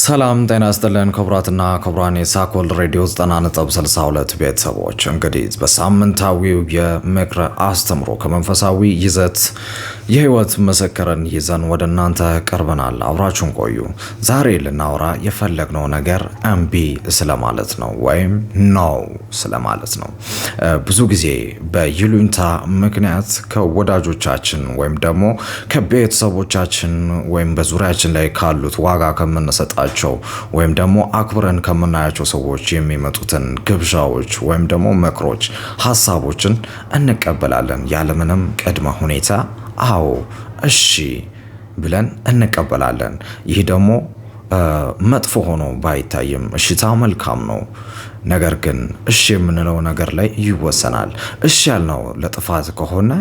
ሰላም ጤና ይስጥልን ክቡራትና ክቡራን የሳኮል ሬዲዮ 90.62 ቤተሰቦች እንግዲህ በሳምንታዊው የምክረ አስተምሮ ከመንፈሳዊ ይዘት የህይወት ምስክርን ይዘን ወደ እናንተ ቀርበናል። አብራችሁን ቆዩ። ዛሬ ልናወራ የፈለግነው ነገር እምቢ ስለማለት ነው ወይም ነው ስለማለት ነው። ብዙ ጊዜ በይሉኝታ ምክንያት ከወዳጆቻችን ወይም ደግሞ ከቤተሰቦቻችን ወይም በዙሪያችን ላይ ካሉት ዋጋ ከምንሰጣቸው ወይም ደግሞ አክብረን ከምናያቸው ሰዎች የሚመጡትን ግብዣዎች ወይም ደግሞ ምክሮች፣ ሀሳቦችን እንቀበላለን ያለምንም ቅድመ ሁኔታ። አዎ እሺ ብለን እንቀበላለን። ይህ ደግሞ መጥፎ ሆኖ ባይታይም እሽታ መልካም ነው። ነገር ግን እሺ የምንለው ነገር ላይ ይወሰናል። እሺ ያልነው ለጥፋት ከሆነ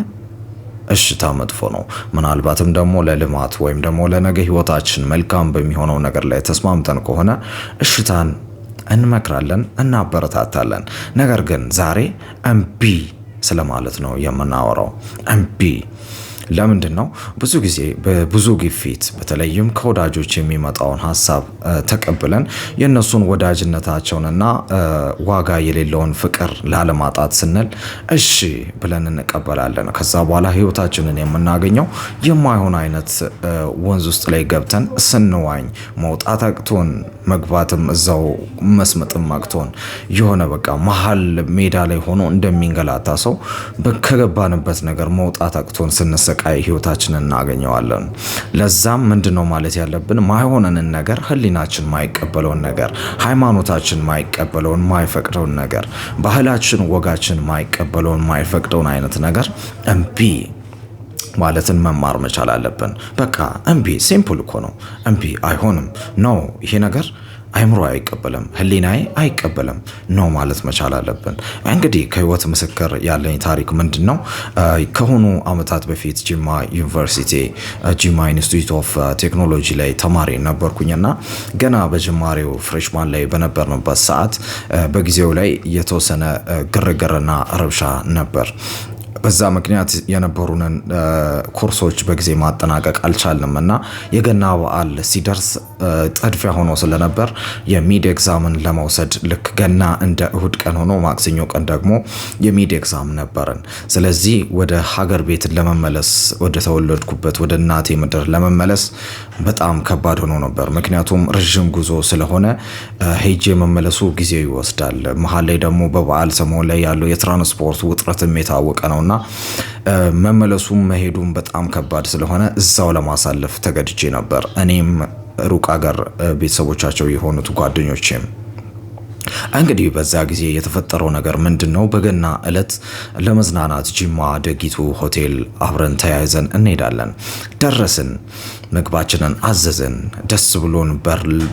እሽታ መጥፎ ነው። ምናልባትም ደግሞ ለልማት ወይም ደግሞ ለነገ ህይወታችን መልካም በሚሆነው ነገር ላይ ተስማምተን ከሆነ እሽታን እንመክራለን፣ እናበረታታለን። ነገር ግን ዛሬ እምቢ ስለማለት ነው የምናወራው። እምቢ ለምንድን ነው? ብዙ ጊዜ በብዙ ግፊት በተለይም ከወዳጆች የሚመጣውን ሀሳብ ተቀብለን የእነሱን ወዳጅነታቸውንና ዋጋ የሌለውን ፍቅር ላለማጣት ስንል እሺ ብለን እንቀበላለን። ከዛ በኋላ ህይወታችንን የምናገኘው የማይሆን አይነት ወንዝ ውስጥ ላይ ገብተን ስንዋኝ መውጣት አቅቶን መግባትም እዛው መስመጥም አቅቶን የሆነ በቃ መሀል ሜዳ ላይ ሆኖ እንደሚንገላታ ሰው ከገባንበት ነገር መውጣት አቅቶን ስንሰቃይ ህይወታችንን እናገኘዋለን። ለዛም ምንድነው ማለት ያለብን? ማይሆነንን ነገር፣ ህሊናችን ማይቀበለውን ነገር፣ ሃይማኖታችን ማይቀበለውን ማይፈቅደውን ነገር፣ ባህላችን ወጋችን ማይቀበለውን ማይፈቅደውን አይነት ነገር እምቢ ማለትን መማር መቻል አለብን። በቃ እምቢ ሲምፕል እኮ ነው። እምቢ አይሆንም ነው ይሄ ነገር አይምሮ አይቀበልም፣ ህሊናዬ አይቀበልም ነው ማለት መቻል አለብን። እንግዲህ ከህይወት ምስክር ያለኝ ታሪክ ምንድን ነው? ከሆኑ አመታት በፊት ጂማ ዩኒቨርሲቲ ጂማ ኢንስቲትዩት ኦፍ ቴክኖሎጂ ላይ ተማሪ ነበርኩኝና ገና በጅማሬው ፍሬሽማን ላይ በነበርንበት ሰዓት በጊዜው ላይ የተወሰነ ግርግርና ረብሻ ነበር። በዛ ምክንያት የነበሩንን ኮርሶች በጊዜ ማጠናቀቅ አልቻልንም እና የገና በዓል ሲደርስ ጥድፊያ ሆኖ ስለነበር የሚድ ኤግዛምን ለመውሰድ ልክ ገና እንደ እሁድ ቀን ሆኖ ማክሰኞ ቀን ደግሞ የሚድ ኤግዛም ነበርን። ስለዚህ ወደ ሀገር ቤት ለመመለስ ወደ ተወለድኩበት ወደ እናቴ ምድር ለመመለስ በጣም ከባድ ሆኖ ነበር። ምክንያቱም ረዥም ጉዞ ስለሆነ ሄጄ መመለሱ ጊዜ ይወስዳል። መሀል ላይ ደግሞ በበዓል ሰሞን ላይ ያለው የትራንስፖርት ውጥረትም የታወቀ ነውና መመለሱም መሄዱም በጣም ከባድ ስለሆነ እዛው ለማሳለፍ ተገድጄ ነበር። እኔም ሩቅ ሀገር ቤተሰቦቻቸው የሆኑት ጓደኞቼም። እንግዲህ በዛ ጊዜ የተፈጠረው ነገር ምንድነው? በገና እለት ለመዝናናት ጂማ ደጊቱ ሆቴል አብረን ተያይዘን እንሄዳለን። ደረስን፣ ምግባችንን አዘዝን፣ ደስ ብሎን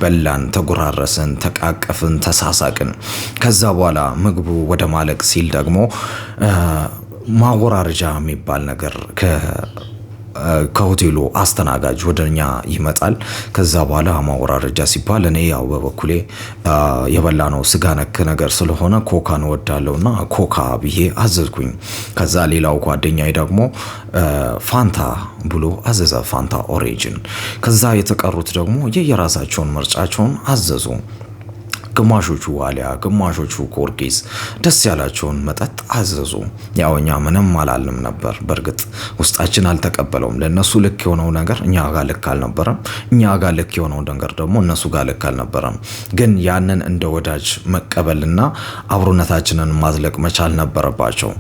በላን፣ ተጎራረስን፣ ተቃቀፍን፣ ተሳሳቅን። ከዛ በኋላ ምግቡ ወደ ማለቅ ሲል ደግሞ ማወራረጃ የሚባል ነገር ከሆቴሉ አስተናጋጅ ወደኛ ይመጣል። ከዛ በኋላ ማወራረጃ ሲባል እኔ ያው በበኩሌ የበላነው ስጋ ነክ ነገር ስለሆነ ኮካን ወዳለውና ኮካ ብዬ አዘዝኩኝ። ከዛ ሌላው ጓደኛዬ ደግሞ ፋንታ ብሎ አዘዘ፣ ፋንታ ኦሬንጅን። ከዛ የተቀሩት ደግሞ የየራሳቸውን ምርጫቸውን አዘዙ። ግማሾቹ ዋሊያ፣ ግማሾቹ ኮርጊስ፣ ደስ ያላቸውን መጠጥ አዘዙ። ያው እኛ ምንም አላልንም ነበር። በእርግጥ ውስጣችን አልተቀበለውም። ለነሱ ልክ የሆነው ነገር እኛ ጋር ልክ አልነበረም፣ እኛ ጋር ልክ የሆነው ነገር ደግሞ እነሱ ጋር ልክ አልነበረም። ግን ያንን እንደ ወዳጅ መቀበልና አብሮነታችንን ማዝለቅ መቻል ነበረባቸው።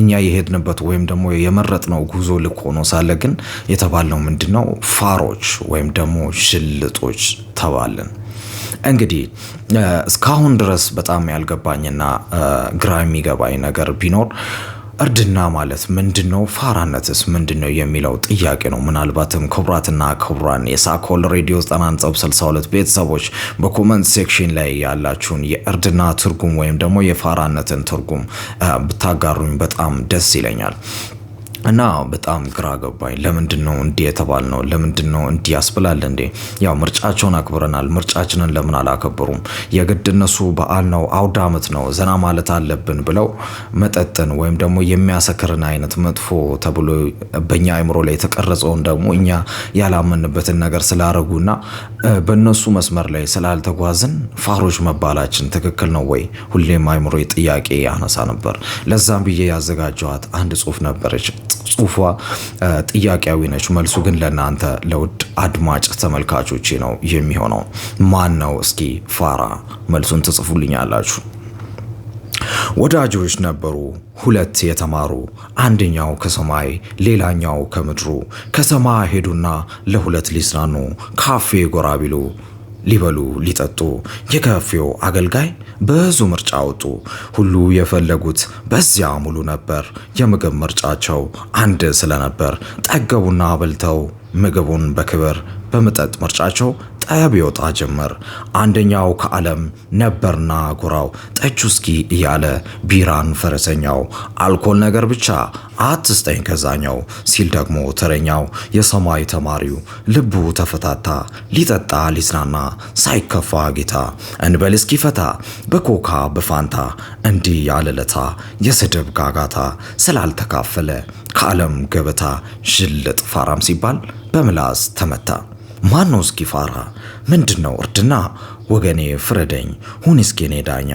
እኛ የሄድንበት ወይም ደግሞ የመረጥነው ጉዞ ልክ ሆኖ ሳለ ግን የተባልነው ምንድነው? ፋሮች ወይም ደግሞ ሽልጦች ተባልን። እንግዲህ እስካሁን ድረስ በጣም ያልገባኝና ግራ የሚገባኝ ነገር ቢኖር እርድና ማለት ምንድነው? ፋራነትስ ምንድነው የሚለው ጥያቄ ነው። ምናልባትም ክቡራትና ክቡራን የሳኮል ሬዲዮ 90.62 ቤተሰቦች በኮመንት ሴክሽን ላይ ያላችሁን የእርድና ትርጉም ወይም ደግሞ የፋራነትን ትርጉም ብታጋሩኝ በጣም ደስ ይለኛል። እና በጣም ግራ ገባኝ። ለምንድነው እንዲህ የተባልነው? ለምንድነው እንዲህ ያስብላል እንዴ? ያው ምርጫቸውን አክብረናል፣ ምርጫችንን ለምን አላከበሩም? የግድ እነሱ በዓል ነው አውደ ዓመት ነው ዘና ማለት አለብን ብለው መጠጥን ወይም ደግሞ የሚያሰክርን አይነት መጥፎ ተብሎ በእኛ አእምሮ ላይ የተቀረጸውን ደግሞ እኛ ያላመንበትን ነገር ስላረጉና በእነሱ መስመር ላይ ስላልተጓዝን ፋሮች መባላችን ትክክል ነው ወይ? ሁሌም አእምሮ ጥያቄ ያነሳ ነበር። ለዛም ብዬ ያዘጋጀኋት አንድ ጽሁፍ ነበረች። ጽሁፏ ጥያቄያዊ ነች። መልሱ ግን ለእናንተ ለውድ አድማጭ ተመልካቾቼ ነው የሚሆነው። ማን ነው እስኪ ፋራ? መልሱን ትጽፉልኛላችሁ። ወዳጆች ነበሩ ሁለት የተማሩ፣ አንደኛው ከሰማይ ሌላኛው ከምድሩ። ከሰማይ ሄዱና ለሁለት ሊዝናኑ ካፌ ጎራ ቢሉ ሊበሉ ሊጠጡ። የካፌው አገልጋይ ብዙ ምርጫ አወጡ። ሁሉ የፈለጉት በዚያ ሙሉ ነበር። የምግብ ምርጫቸው አንድ ስለነበር ጠገቡና በልተው ምግቡን በክብር። በመጠጥ ምርጫቸው ጠብ ይወጣ ጀመር። አንደኛው ከዓለም ነበርና ጎራው ጠጁ እስኪ እያለ ቢራን ፈረሰኛው። አልኮል ነገር ብቻ አትስጠኝ ከዛኛው ሲል ደግሞ ተረኛው። የሰማይ ተማሪው ልቡ ተፈታታ። ሊጠጣ ሊዝናና ሳይከፋ ጌታ እንበል እስኪ ፈታ በኮካ በፋንታ። እንዲህ ያለለታ የስድብ ጋጋታ ስላልተካፈለ ከዓለም ገበታ። ዥልጥ ፋራም ሲባል በምላስ ተመታ። ማን ነው እስኪ ፋራ? ምንድነው እርድና? ወገኔ ፍረደኝ ሁን እስኪ እኔ ዳኛ።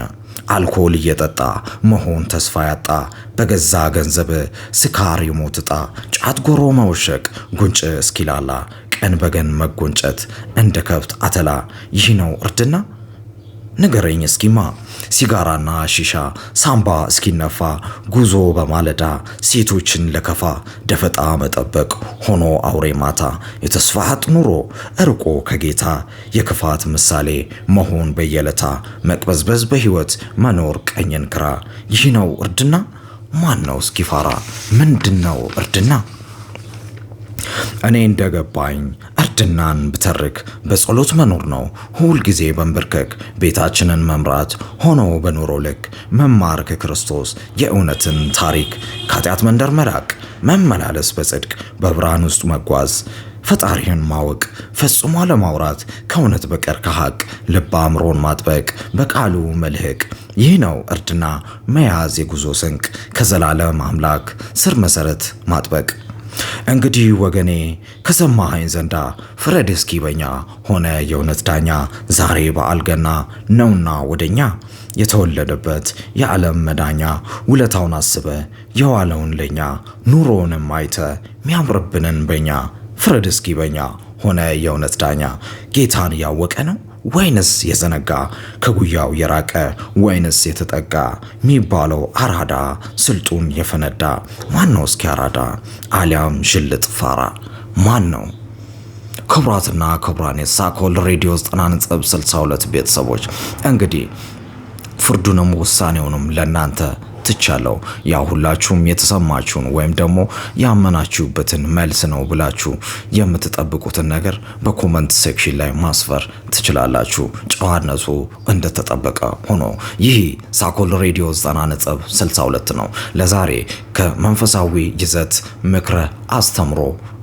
አልኮል እየጠጣ መሆን ተስፋ ያጣ በገዛ ገንዘብ ስካር ይሞት ዕጣ። ጫት ጎሮ መወሸቅ ጉንጭ እስኪላላ ቀን በገን መጎንጨት እንደ ከብት አተላ። ይህ ነው እርድና? ንገረኝ እስኪማ ሲጋራና ሺሻ ሳምባ እስኪነፋ ጉዞ በማለዳ ሴቶችን ለከፋ ደፈጣ መጠበቅ ሆኖ አውሬ ማታ። የተስፋት ኑሮ እርቆ ከጌታ የክፋት ምሳሌ መሆን በየለታ። መቅበዝበዝ በሕይወት መኖር ቀኝን ክራ። ይህ ነው እርድና? ማን ነው እስኪ ፋራ? ምንድነው እርድና? እኔ እንደገባኝ እርድናን ብተርክ በጸሎት መኖር ነው ሁል ጊዜ በንበርከክ። ቤታችንን መምራት ሆኖ በኑሮ ልክ መማር ከክርስቶስ የእውነትን ታሪክ። ከኃጢአት መንደር መራቅ መመላለስ በጽድቅ በብርሃን ውስጥ መጓዝ። ፈጣሪህን ማወቅ ፈጽሞ ለማውራት ከእውነት በቀር ከሐቅ። ልብ አእምሮን ማጥበቅ በቃሉ መልህቅ። ይህ ነው እርድና መያዝ የጉዞ ስንቅ። ከዘላለም አምላክ ስር መሰረት ማጥበቅ። እንግዲህ ወገኔ ከሰማኸኝ ዘንዳ ፍረድ እስኪ በኛ። ሆነ የእውነት ዳኛ ዛሬ በዓል ገና ነውና ወደኛ። የተወለደበት የዓለም መዳኛ ውለታውን አስበ የዋለውን ለኛ። ኑሮንም አይተ ሚያምርብንን በኛ። ፍረድ እስኪ በኛ ሆነ የእውነት ዳኛ። ጌታን ያወቀ ነው ወይንስ የዘነጋ? ከጉያው የራቀ ወይንስ የተጠጋ? ሚባለው አራዳ ስልጡን የፈነዳ። ማን ነው እስኪ አራዳ? አሊያም ዥልጥ ፋራ ማን ነው? ክቡራትና ክቡራን የሳኮል ሬዲዮ 90.62 ቤተሰቦች እንግዲህ ፍርዱንም ውሳኔውንም ለናንተ ትቻለው። ያው ሁላችሁም የተሰማችሁን ወይም ደግሞ ያመናችሁበትን መልስ ነው ብላችሁ የምትጠብቁትን ነገር በኮሜንት ሴክሽን ላይ ማስፈር ትችላላችሁ። ጨዋነቱ እንደተጠበቀ ሆኖ ይህ ሳኮል ሬዲዮ 90.62 ነው። ለዛሬ ከመንፈሳዊ ይዘት ምክረ አስተምሮ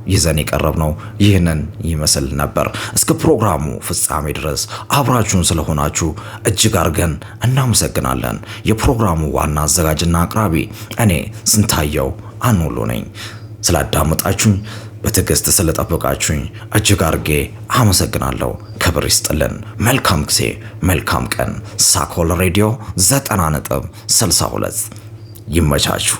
ይዘን የቀረብነው ይህንን ይመስል ነበር። እስከ ፕሮግራሙ ፍጻሜ ድረስ አብራችሁን ስለሆናችሁ እጅግ አድርገን እናመሰግናለን። የፕሮግራሙ ዋና አዘጋጅና አቅራቢ እኔ ስንታየው አኑሉ ነኝ። ስላዳመጣችሁኝ በትዕግስት ስለጠበቃችሁኝ እጅግ አድርጌ አመሰግናለሁ። ክብር ይስጥልን። መልካም ጊዜ፣ መልካም ቀን። ሳኮል ሬዲዮ 90.62 ይመቻችሁ።